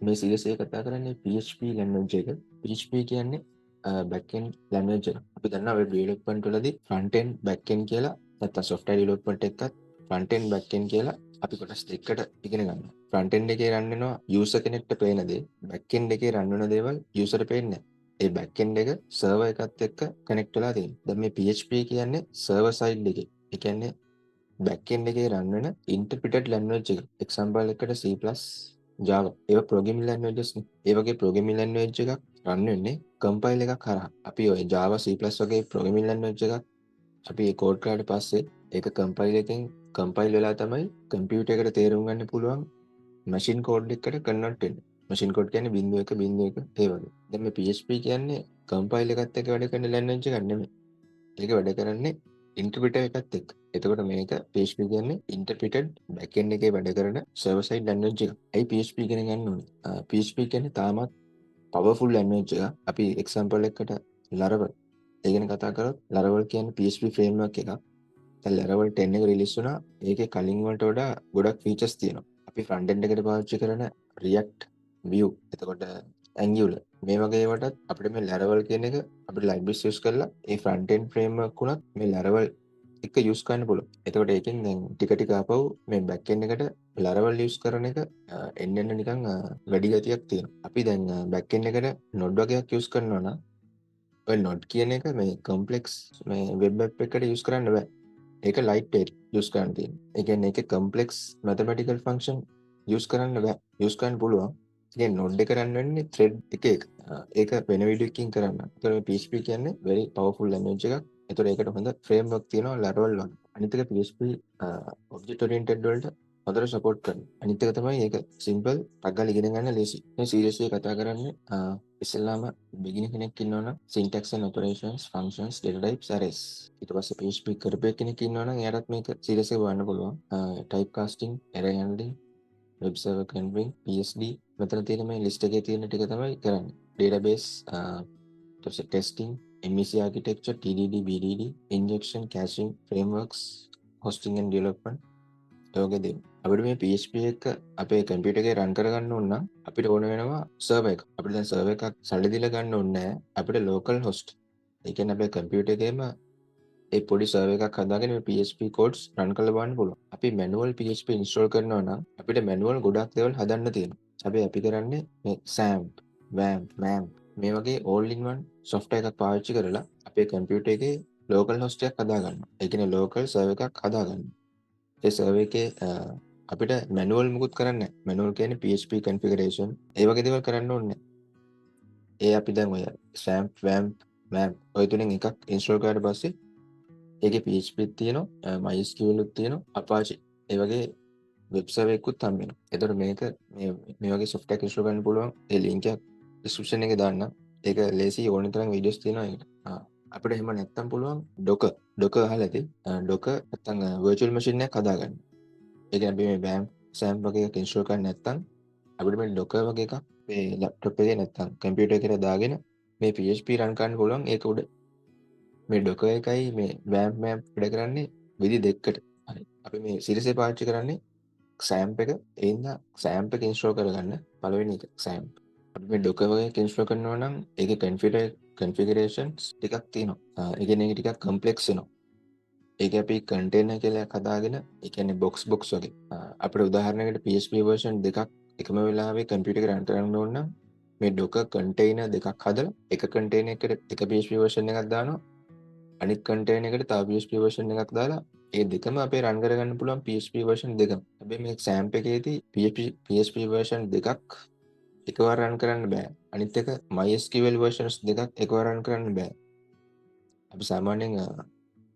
මේ සීරීස් එක කතා කරන්නේ PHP ලැන්ග්වේජ් එක. PHP කියන්නේ backend ලැන්ග්වේජ් එක. අපි දන්නවා වෙබ් ඩෙවලොප්මන්ට් වලදී front end back end කියලා නැත්නම් software development එකත් front end back end කියලා අපි කොටස් දෙකකට ඉගෙන ගන්නවා. front end එකේ run වෙනවා user කෙනෙක්ට පේන දේ. back end එකේ run වෙන දේවල් user ට පේන්නේ නැහැ. ඒ back end එක server එකත් එක්ක connect වෙලා තියෙනවා. දැන් මේ PHP කියන්නේ server side එකේ. ඒ කියන්නේ back end එකේ run වෙන interpreted language එක. example එකට C++, Java. ඒවා programming languages නේ. ඒ වගේ programming language එකක් run වෙන්නේ compile එකක් හරහා. අපි ඔය Java, C++ වගේ programming language එකක් අපි ඒ code කරාට පස්සේ ඒක compile එකෙන් compile වෙලා තමයි computer එකට තේරුම් ගන්න පුළුවන් machine code එකකට convert වෙන්නේ. machine code කියන්නේ 0.1 ඒ වගේ. දැන් මේ PHP කියන්නේ compile එකත් එක්ක වැඩ කරන language එකක් නෙමෙයි. ඒක වැඩ කරන්නේ interpreter එකත් එක්ක. එතකොට මේක PHP කියන්නේ interpreted backend එකේ වැඩ කරන server side language එක. ඇයි PHP ඉගෙන ගන්න ඕනේ? PHP කියන්නේ තාමත් powerful language එකක්. අපි example එකකට Laravel. ඒ ගැන කතා කරොත් Laravel කියන්නේ PHP framework එකක්. දැන් Laravel 10 එක රිලීස් වුණා. ඒකේ කලින් වලට වඩා ගොඩක් features තියෙනවා. අපි front end එකට පාවිච්චි කරන React, Vue, එතකොට Angular මේ වගේ ඒවාටත් අපිට මේ Laravel කියන එක අපිට libraries use කරලා ඒ front end framework උනත් මේ Laravel එක use කරන්න පුළුවන්. එතකොට ඒකෙන් දැන් ටික ටික ආපහු මේ back end එකට Laravel use කරන එක එන්න නිකන් වැඩි ගතියක් තියෙනවා. අපි දැන් back end එකට node වගේක් use කරනවා නම් ඔය node කියන එක මේ complex මේ web app එකකට use කරන්න බෑ. ඒක lightweight use කරන්න තියෙනවා. ඒ කියන්නේ ඒකේ complex mathematical function use කරන්න බෑ. use කරන්න පුළුවන්. ඉතින් node එක run වෙන්නේ thread එක. ඒක වෙන විදිහකින් කරන්න. ඒතර මේ PHP කියන්නේ very powerful language එකක්. ඒතර ඒකට හොඳ framework තියෙනවා Laravel වගේ. අනිත් එක PHP object oriented වලට හොඳට support කරනවා. අනිත් එක තමයි ඒක simple ටග්ගල ඉගෙන ගන්න ලේසි. මේ series එක කතා කරන්නේ ඉස්සෙල්ලාම beginner කෙනෙක් ඉන්නවනම් syntax and operations, functions, data types, arrays. ඊට පස්සේ PHP කරපු කෙනෙක් ඉන්නවනම් එයාටත් මේක series එක බලන්න පුළුවන්. type casting, array handling, web server config, PSD. මෙතන තියෙන මේ list එකේ තියෙන ටික තමයි කරන්නේ. database, ඊට පස්සේ testing, MEC architecture, TDD, BDD, injection, caching, frameworks, hosting and development. ඒ වගේ දේවල්. අපිට මේ PHP එක අපේ කම්පියුටර් එකේ run කරගන්න ඕන නම් අපිට ඕන වෙනවා server එක. අපිට දැන් server එකක් සල්ලි දීලා ගන්න ඕනේ නැහැ. අපිට local host. ඒ කියන්නේ අපේ කම්පියුටර් එකේම ඒ පොඩි server එකක් හදාගෙන මේ PHP codes run කරලා බලන්න පුළුවන්. අපි manual PHP install කරනවා නම් අපිට manual ගොඩක් දේවල් හදන්න තියෙනවා. හැබැයි අපි කරන්නේ මේ Xampp, WAMP, MAMP මේ වගේ all in one software එකක් පාවිච්චි කරලා අපේ කම්පියුටර් එකේ local host එකක් හදාගන්නවා. ඒ කියන්නේ local server එකක් හදාගන්නවා. ඒ server එකේ අපිට manual මුකුත් කරන්න නැහැ. manual කියන්නේ PHP configuration ඒ වගේ දේවල් කරන්න ඕනේ නැහැ. ඒ අපි දැන් ඔය Xampp, WAMP, MAMP ඔය තුනෙන් එකක් install කරාට පස්සේ ඒකේ PHP තියෙනවා, MySQL උත් තියෙනවා, Apache ඒ වගේ වෙබ් සර්වර් එකකුත් හම්බ වෙනවා. ඒතකොට මේක මේ වගේ software එකක් install කරන්න පුළුවන්. ඒ link එක description එකේ දාන්න. ඒක ලේසි ඕන තරම් videos තියෙනවා ඒකට. අපිට එහෙම නැත්තම් පුළුවන් Docker අහලා ඇති. Docker නැත්තම් virtual machine එකක් හදාගන්න. ඒ කියන්නේ අපි මේ WAMP, XAMPP වගේ එකක් install කරන්නේ නැත්තම් අපිට මේ Docker වගේ එකක් මේ laptop එකේ නැත්තම් computer එකේ දාගෙන මේ PHP run කරන්න පුළුවන් ඒක උඩ. මේ Docker එකයි මේ WAMP MAMP වැඩ කරන්නේ විදි දෙකකට. හරි. අපි මේ series එක පාවිච්චි කරන්නේ Xampp එක. ඒ හින්දා Xampp එක install කරගන්න පළවෙනි එක Xampp. අපි මේ Docker වගේ එකක් install කරනවා නම් ඒකේ configurations ටිකක් තියෙනවා. ඒ කියන්නේ ඒක ටිකක් complex වෙනවා. ඒක අපි container කියලා එකක් හදාගෙන ඒ කියන්නේ box වගේ. අපිට උදාහරණයකට PHP version දෙකක් එකම වෙලාවෙ computer එකේ run කරන්න ඕන නම් මේ Docker container දෙකක් හදලා එක container එකට එක PHP version එකක් දානවා. අනිත් container එකට තව PHP version එකක් දාලා ඒ දෙකම අපේ run කරගන්න පුළුවන් PHP version දෙකම. හැබැයි මේ Xampp එකේදී PHP version දෙකක් එකවර run කරන්න බෑ. අනිත් එක MySQL versions දෙකක් එකවර run කරන්න බෑ. අපි සාමාන්‍යයෙන්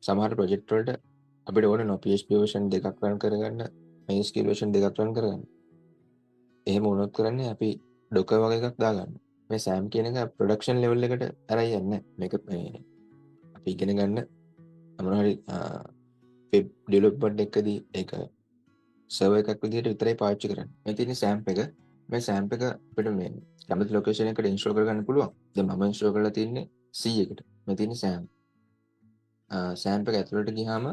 සමහර project වලට අපිට ඕන වෙනවා PHP version දෙකක් run කරගන්න, MySQL version දෙකක් run කරගන්න. එහෙම වුණොත් කරන්නේ අපි Docker වගේ එකක් දාගන්න. මේ Xampp කියන එක production level එකට අරන් යන්නේ නැහැ. මේක මේ අපි ඉගෙන ගන්න මොනවා හරි web development එකදී ඒක server එකක් විදිහට විතරයි පාවිච්චි කරන්නේ. මේ තියෙන Xampp එක. මේ Xampp එක අපිට මේ කැමති location එකකට install කරගන්න පුළුවන්. දැන් මම install කරලා තින්නේ C එකට. මේ තියෙන Xampp. Xampp එක ඇතුළට ගියාම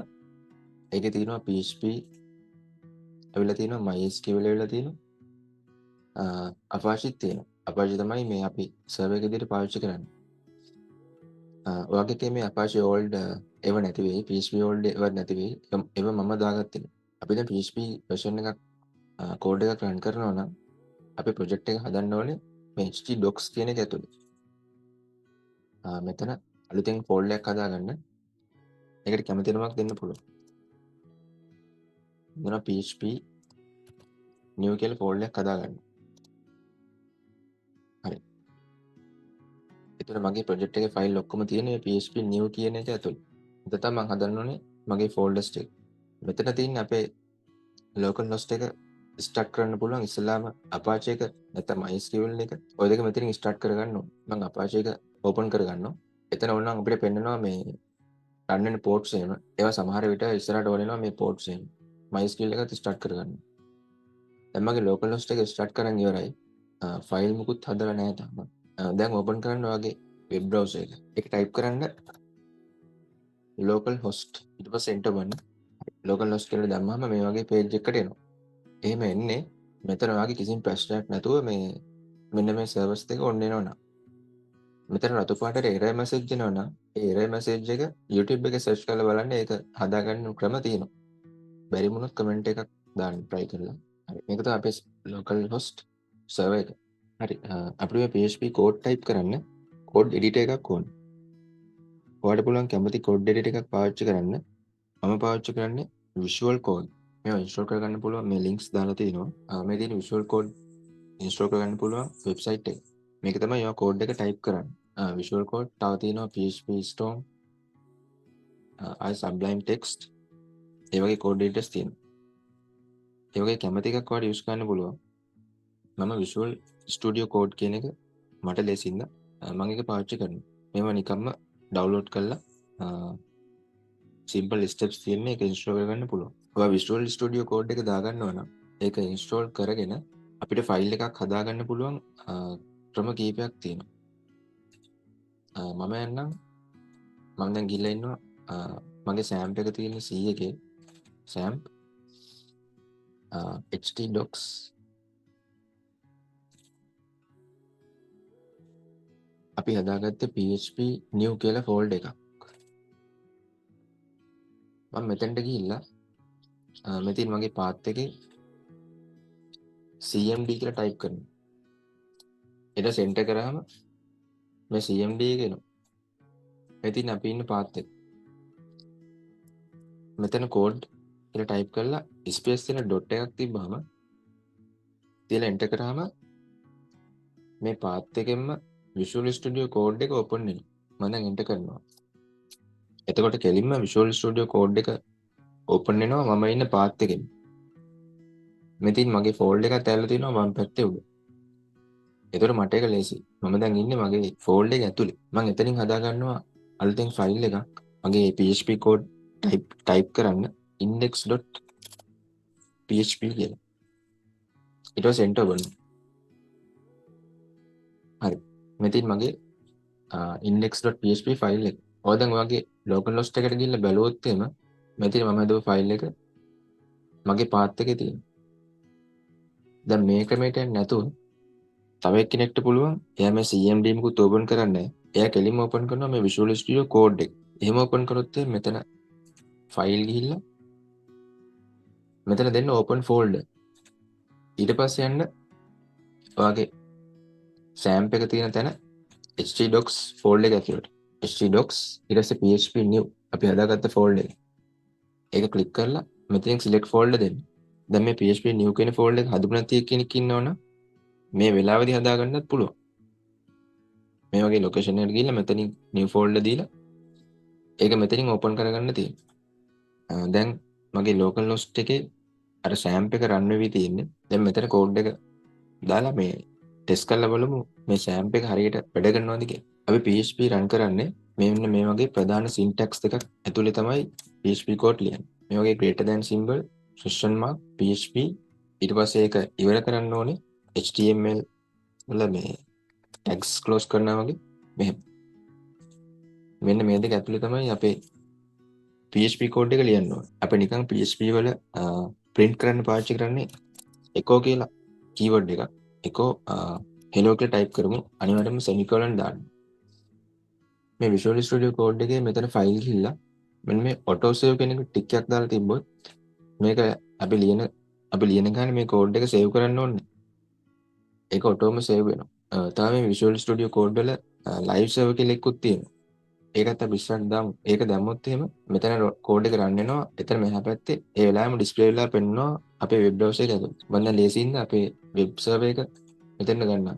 ඒකේ තියෙනවා PHP ඇවිල්ලා තියෙනවා, MySQL ඇවිල්ලා තියෙනවා. Apache තියෙනවා. Apache තමයි මේ අපි සර්වර් එක විදිහට පාවිච්චි කරන්නේ. ඔයාගේ එකේ මේ Apache old ඒව නැති වෙයි. PHP old ඒව නැති වෙයි. ඒව මම දාගත්තේ. අපි දැන් PHP version එකක් කෝඩ් එකක් රන් කරනවා නම් අපි ප්‍රොජෙක්ට් එක හදන්න ඕනේ මේ htdocs කියන එක ඇතුලේ. මෙතන අලුතෙන් ෆෝල්ඩර් එකක් හදාගන්න. ඒකට කැමති නමක් දෙන්න පුළුවන්. මෙතන PHP new කියලා ෆෝල්ඩර් එකක් හදාගන්න. හරි. එතන මගේ ප්‍රොජෙක්ට් එකේ ෆයිල් ඔක්කොම තියෙන මේ PHP new කියන එක ඇතුලේ. එතන තමයි මම හදන්න ඕනේ මගේ ෆෝල්ඩර්ස් ටික. මෙතන තියෙන්නේ අපේ local host එක ස්ටාර්ට් කරන්න පුළුවන් ඉස්සෙල්ලාම Apache එක නැත්නම් MySQL එක. ඔය දෙක මෙතනින් ස්ටාර්ට් කරගන්න ඕනේ. මම Apache එක ඕපන් කරගන්නවා. එතන ඕනනම් අපිට පෙන්නනවා මේ රන් වෙන පෝර්ට්ස් එහෙම. ඒවා සමහර විට ඉස්සරහට ඕනෙනවා මේ පෝර්ට්ස් එහෙම. MySQL එකත් ස්ටාර්ට් කරගන්න. දැන් මගේ local host එක ස්ටාර්ට් කරන් ඉවරයි. ෆයිල් මුකුත් හදලා නැහැ තාම. දැන් ඕපන් කරන්න ඔයාගේ වෙබ් බ්‍රවුසර් එක. ඒක ටයිප් කරන්න local host ඊට පස්සේ enter කරන්න. local host කියලා දැම්මම මේ වගේ page එකකට එනවා. එහෙම එන්නේ මෙතන ඔයාගේ කිසිම ප්‍රශ්නයක් නැතුව මේ මෙන්න මේ සර්වර්ස් දෙක ඔන් වෙනවනම්. මෙතන රතු පාටට error message එනවනම් ඒ error message එක YouTube එකේ search කරලා බලන්න ඒක හදාගන්න ක්‍රම තියෙනවා. බැරි වුණොත් comment එකක් දාන්න try කරලා. හරි. මේක තමයි අපේ local host server එක. හරි. අපිට මේ PHP code type කරන්න code editor එකක් ඕනේ. ඔයාලට පුළුවන් කැමති code editor එකක් පාවිච්චි කරන්න. මම පාවිච්චි කරන්නේ Visual Code. මේවා install කරගන්න පුළුවන් මේ links දාලා තියෙනවා. මේ තියෙන Visual Code install කරගන්න පුළුවන් website එක. මේක තමයි ඔයා code එක type කරන්නේ. Visual Code තව තියෙනවා PHP Storm, Sublime Text. ඒ වගේ code editors තියෙනවා. ඒ වගේ කැමති එකක් ඔයාලට use කරන්න පුළුවන්. මම Visual Studio Code කියන එක මට ලේසින්ද මම ඒක පාවිච්චි කරනවා. මේවා නිකම්ම download කරලා simple steps තියෙන එක install කරගන්න පුළුවන්. ඔයා Visual Studio Code එක දාගන්නවා නම් ඒක install කරගෙන අපිට ෆයිල් එකක් හදාගන්න පුළුවන් ක්‍රම කීපයක් තියෙනවා. මම යන්නම් මම දැන් ගිහලා ඉන්නවා මගේ Xampp එක තියෙන C එකේ Xampp htdocs අපි හදාගත්තේ PHP new කියලා ෆෝල්ඩර් එකක්. මම මෙතනට ගිහිල්ලා මෙතන මගේ path එකේ cmd කියලා ටයිප් කරනවා. ඊට සෙන්ටර් කරාම මේ cmd එක එනවා. මෙතන අපි ඉන්න path එක. මෙතන code කියලා ටයිප් කරලා ස්පේස් තියෙන ඩොට් එකක් තිබ්බම තියලා එන්ටර් කරාම මේ path එකෙන්ම Visual Studio Code එක open වෙනවා. මම දැන් එන්ටර් කරනවා. එතකොට කෙලින්ම Visual Studio Code එක open වෙනවා මම ඉන්න path එකෙන්. මෙතන මගේ folder එකත් ඇවිල්ලා තියෙනවා වම් පැත්තේ උඩ. එතකොට මට ඒක ලේසි. මම දැන් ඉන්නේ මගේ folder එක ඇතුලේ. මම එතනින් හදා ගන්නවා අලුතෙන් ෆයිල් එකක්. මගේ PHP code type කරන්න index.php කියලා. ඊට පස්සේ enter කරනවා. හරි. මෙතන මගේ index.php ෆයිල් එක. ඔය දැන් ඔයගේ local host එකට ගිහිල්ලා බැලුවොත් එහෙම මෙතන මම හදපු ෆයිල් එක මගේ path එකේ තියෙනවා. දැන් මේ ක්‍රමයට යන්නේ නැතුව තව එක්කෙනෙක්ට පුළුවන් එයා මේ cmd මුකුත් ඕපන් කරන්නේ නැහැ. එයා කෙලින්ම ඕපන් කරනවා මේ Visual Studio Code එක. එහෙම ඕපන් කරොත් මෙතන ෆයිල් ගිහිල්ලා මෙතන දෙන්න open folder. ඊට පස්සේ යන්න ඔයාගේ Xampp එක තියෙන තැන htdocs folder එක ඇතුළට. htdocs ඊට පස්සේ PHP new අපි හදාගත්ත folder එක. ඒක ක්ලික් කරලා මෙතනින් select folder දෙන්න. දැන් මේ PHP new කියන folder එක හදපු නැති කෙනෙක් ඉන්නවනම් මේ වෙලාවේදී හදාගන්නත් පුළුවන්. මේ වගේ location එකට ගිහිල්ලා මෙතනින් new folder දීලා ඒක මෙතනින් open කරගන්න තියෙනවා. දැන් මගේ local host එකේ අර Xampp එක run වෙවි තියෙන්නේ. දැන් මෙතන code එක දාලා මේ test කරලා බලමු මේ Xampp එක හරියට වැඩ කරනවද කියලා. අපි PHP run කරන්නේ මෙන්න මේ වගේ ප්‍රධාන syntax දෙකක් ඇතුලේ තමයි PHP code ලියන්නේ. මේ වගේ greater than symbol, question mark, PHP ඊට පස්සේ ඒක ඉවර කරන්න ඕනේ HTML වල මේ tags close කරනවා වගේ මෙහෙම. මෙන්න මේ දෙක ඇතුලේ තමයි අපේ PHP code එක ලියන්න ඕනේ. අපි නිකන් PHP වල print කරන්න පාවිච්චි කරන්නේ echo කියලා keyword එකක්. echo hello කියලා type කරමු. අනිවාර්යයෙන්ම semicolon දාන්න. මේ Visual Studio Code එකේ මෙතන ෆයිල් ගිහිල්ලා මෙන්න මේ auto save කියන එක ටික් එකක් දාලා තිබ්බොත් මේක අපි ලියන ගානේ මේ කෝඩ් එක සේව් කරන්න ඕනේ. ඒක ඔටෝම සේව් වෙනවා. තව මේ Visual Studio Code වල live server කියලා එකකුත් තියෙනවා. ඒකත් අපි ඉස්සරහට දාමු. ඒක දැම්මොත් එහෙම මෙතන කෝඩ් එක රන් වෙනවා. එතන මෙහා පැත්තේ ඒ වෙලාවෙම ඩිස්ප්ලේ වෙලා පෙන්නනවා අපේ වෙබ් බ්‍රවුසර් එක ඇතුළේ. මම දැන් ලේසියින්ද අපේ වෙබ් සර්වර් එක මෙතන ගන්නවා.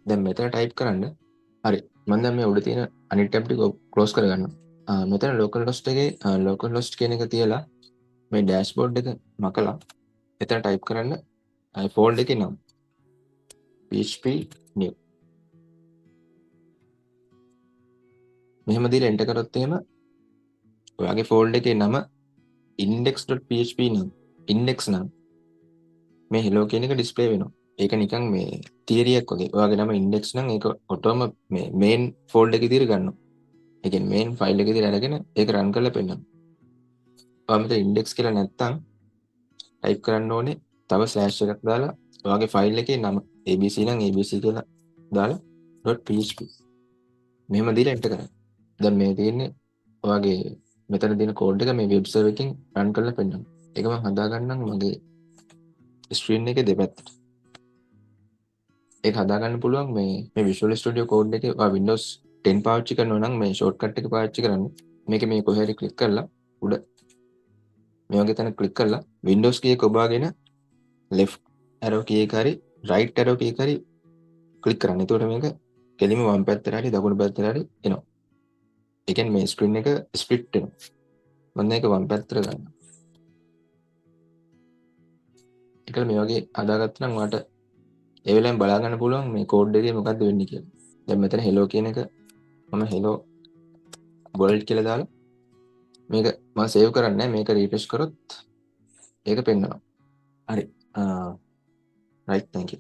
දැන් මෙතන ටයිප් කරන්න. හරි. මම දැන් මේ උඩ තියෙන අනිත් ටැබ් ටික ක්ලෝස් කරගන්නවා. මෙතන localhost එකේ localhost කියන එක තියලා මේ dashboard එක මකලා එතන ටයිප් කරන්න ෆෝල්ඩර් එකේ නම PHP new. මෙහෙම දීලා එන්ටර් කරොත් එහෙම ඔයාගේ ෆෝල්ඩර් එකේ නම index.php නම් index නම් මේ hello කියන එක ඩිස්ප්ලේ වෙනවා. ඒක නිකන් මේ තියරි එකක් වගේ. ඔයාගේ නම index නම් ඒක ඔටෝම මේ main ෆෝල්ඩර් එකේ තියර ගන්නවා. ඒ කියන්නේ main ෆයිල් එකේ තියර අරගෙන ඒක රන් කරලා පෙන්නනවා. ඔයා මෙතන index කියලා නැත්තම් ටයිප් කරන්න ඕනේ තව ස්ලෑෂ් එකක් දාලා ඔයාගේ ෆයිල් එකේ නම abc නම් abc කියලා දාලා .php මෙහෙම දීලා එන්ටර් කරන්න. දැන් මේ තියෙන්නේ ඔයාගේ මෙතන තියෙන කෝඩ් එක මේ වෙබ් සර්වර් එකකින් රන් කරලා පෙන්නනවා. ඒක මම හදාගන්නම් මගේ ස්ක්‍රීන් එකේ දෙපැත්තට. ඒක හදාගන්න පුළුවන් මේ Visual Studio Code එකේ ඔයා Windows 10 පාවිච්චි කරනවා නම් මේ shortcut එක පාවිච්චි කරන්න. මේක මේ කොහේ හරි ක්ලික් කරලා උඩ මේ වගේ තැන ක්ලික් කරලා Windows key එක ඔබාගෙන left arrow key එක හරි right arrow key එක හරි ක්ලික් කරන්න. එතකොට මේක කෙලින්ම වම් පැත්තට හරි දකුණු පැත්තට හරි එනවා. ඒ කියන්නේ මේ ස්ක්‍රීන් එක ස්ප්ලිට් වෙනවා. මම මේක වම් පැත්තට ගන්නවා. ඒකල මේ වගේ හදාගත්තා නම් ඔයාලට ඒ වෙලාවෙන් බලා ගන්න පුළුවන් මේ කෝඩ් එකේ මොකද්ද වෙන්නේ කියලා. දැන් මෙතන hello කියන එක මම hello world කියලා දාලා මේක මම සේව් කරන්නේ නැහැ. මේක රීෆ්‍රෙෂ් කරොත් ඒක පෙන්නනවා. හරි. right, thank you.